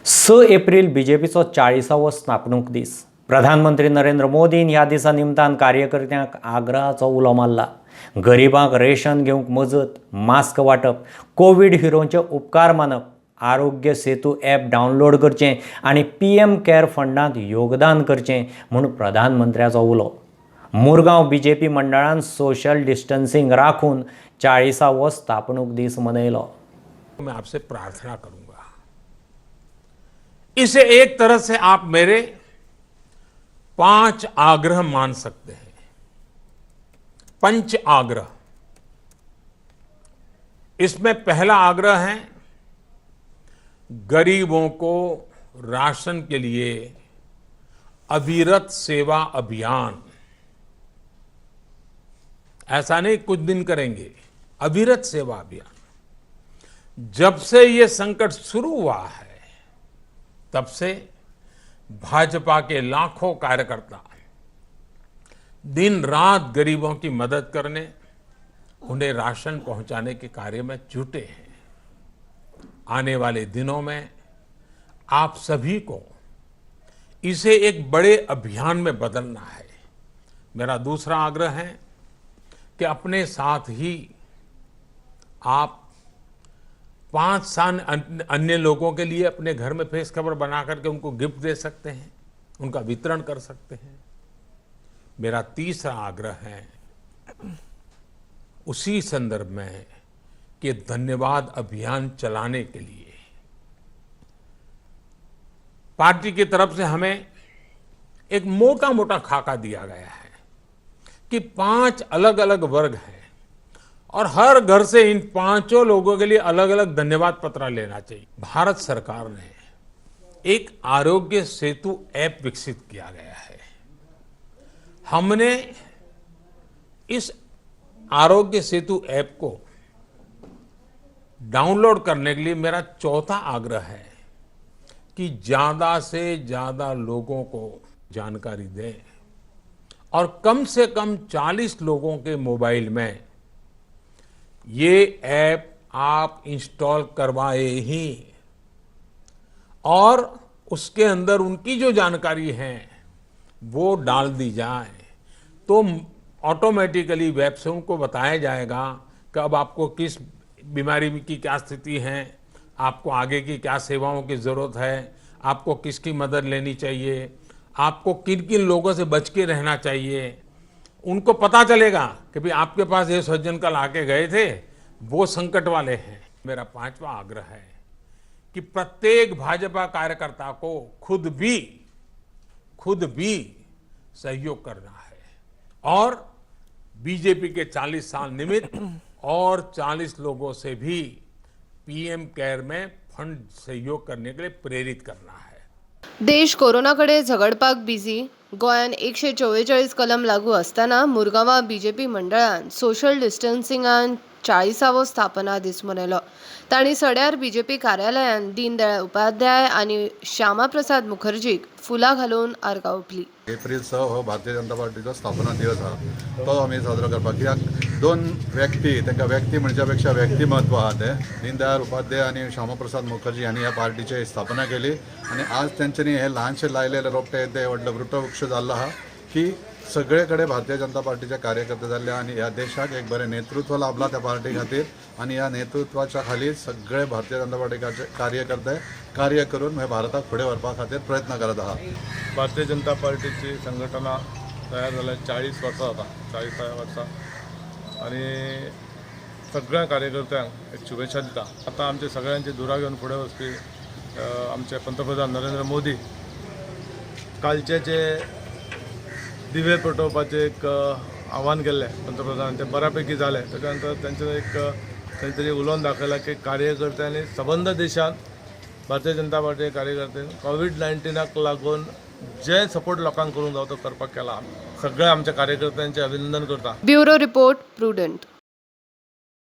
6 April बीजेपीचो 40वो स्थापणूक दीस। प्रधानमंत्री नरेंद्र मोदीन ह्या दिसा निमतान कार्यकर्त्यांक आग्रहाचो उलो मारला। गरिबांक रेशन घेवंक मजत, मास्क वाटप, कोविड हिरोंचे उपकार मानप, आरोग्य सेतू ॲप डावनलोड करचें आणि PM केअर फंडांत योगदान करचें म्हूण प्रधानमंत्र्याचो उलो। मुरगांव बीजेपी मंडळान सोशल डिस्टन्सिंग राखून 40वो स्थापणूक दीस मनयलो। मैं आपसे प्रार्थना करूंगा, इसे एक तरह से आप मेरे 5 आग्रह मान सकते हैं। पंच आग्रह। इसमें पहला आग्रह है गरीबों को राशन के लिए अविरत सेवा अभियान। ऐसा नहीं कुछ दिन करेंगे, अविरत सेवा अभियान। जब से ये संकट शुरू हुआ है तब से भाजपा के लाखों कार्यकर्ता दिन रात गरीबों की मदद करने, उन्हें राशन पहुंचाने के कार्य में जुटे हैं। आने वाले दिनों में आप सभी को इसे एक बड़े अभियान में बदलना है। मेरा दूसरा आग्रह है कि अपने साथ ही आप 5 अन्य लोगों के लिए अपने घर में फेस कवर बना करके उनको गिफ्ट दे सकते हैं, उनका वितरण कर सकते हैं। मेरा तीसरा आग्रह है उसी संदर्भ में कि धन्यवाद अभियान चलाने के लिए पार्टी की तरफ से हमें एक मोटा मोटा खाका दिया गया है कि 5 अलग अलग वर्ग हैं और हर घर से इन 5 लोगों के लिए अलग अलग धन्यवाद पत्र लेना चाहिए। भारत सरकार ने एक आरोग्य सेतु ऐप विकसित किया गया है। हमने इस आरोग्य सेतु ऐप को डाउनलोड करने के लिए मेरा चौथा आग्रह है कि ज्यादा से ज्यादा लोगों को जानकारी दें और कम से कम 40 लोगों के मोबाइल में ये ऐप आप इंस्टॉल करवाए ही और उसके अंदर उनकी जो जानकारी है वो डाल दी जाए तो ऑटोमेटिकली वेब से उनको बताया जाएगा कि अब आपको किस बीमारी की क्या स्थिति है, आपको आगे की क्या सेवाओं की जरूरत है, आपको किसकी मदद लेनी चाहिए, आपको किन किन लोगों से बच के रहना चाहिए। उनको पता चलेगा कि भाई आपके पास ये सज्जन कल आके गए थे, वो संकट वाले हैं। मेरा 5वां आग्रह है कि प्रत्येक भाजपा कार्यकर्ता को खुद भी सहयोग करना है और बीजेपी के 40 साल निमित्त और 40 लोगों से भी PM केअर में फंड सहयोग करने के लिए प्रेरित करना है। देश कोरोनाकडे झगडपाक बिझी। गोंयान 144 कलम लागू असताना मुरगांवां बीजेपी मंडळान सोशल डिस्टन्सिंगान 40वो स्थापना दीस मनयलो। तांणी सड्यार बीजेपी कार्यालयान दीनदयाळ उपाध्याय आनी श्यामा प्रसाद मुखर्जीक फुलां घालून आर्गां ओंपली। एप्रिल 6 हो भारतीय जनता पार्टीचो स्थापना दिवस हा, तो आमी साजरो करपाक कित्याक 2 व्यक्ती, तांकां व्यक्ती म्हणच्या पेक्षा व्यक्तिमत्व आहा ते दीनदयाळ उपाध्याय आनी श्यामा प्रसाद मुखर्जी हांणी ह्या पार्टीची स्थापना केली आनी आज तेंच्यांनी हे ल्हानशे लायलेले रोपटे ते व्हडलो वृक्षवृक्ष जाल्लो आहा की सगळे कडेन भारतीय जनता पार्टीचे कार्यकर्ते जाल्ले आनी ह्या देशाक एक बरें नेतृत्व लाभला त्या पार्टी खातीर आनी ह्या नेतृत्वाच्या खाली सगळे भारतीय जनता पार्टीचे कार्यकर्ते कार्य करून हे भारताक फुडें व्हरपा खातीर प्रयत्न करत आहात। भारतीय जनता पार्टीची संघटना तयार जाल्या 40 वर्सां जाता, 40व्या वर्सा आनी सगळ्या कार्यकर्त्यांक एक शुभेच्छा दिता। आतां आमचे सगळ्यांची दुरा घेवन फुडें वचपी आमचे पंतप्रधान नरेंद्र मोदी कालचे जे दिवे पेटोवपाचें एक आव्हान केल्लें पंतप्रधानान, तें बऱ्यापैकी जालें। ताच्या नंतर तेंचें एक खंय तरी उलोवन दाखयलां की कार्यकर्त्यांनी सबंद देशांत भारतीय जनता पार्टी कार्यकर्त्यांनी कोविड-19 लागून जे सपोर्ट लोकांक करूंक जाय तो करपाक केला। सगळ्या आमच्या कार्यकर्त्यांचे अभिनंदन करता। Bureau report prudent.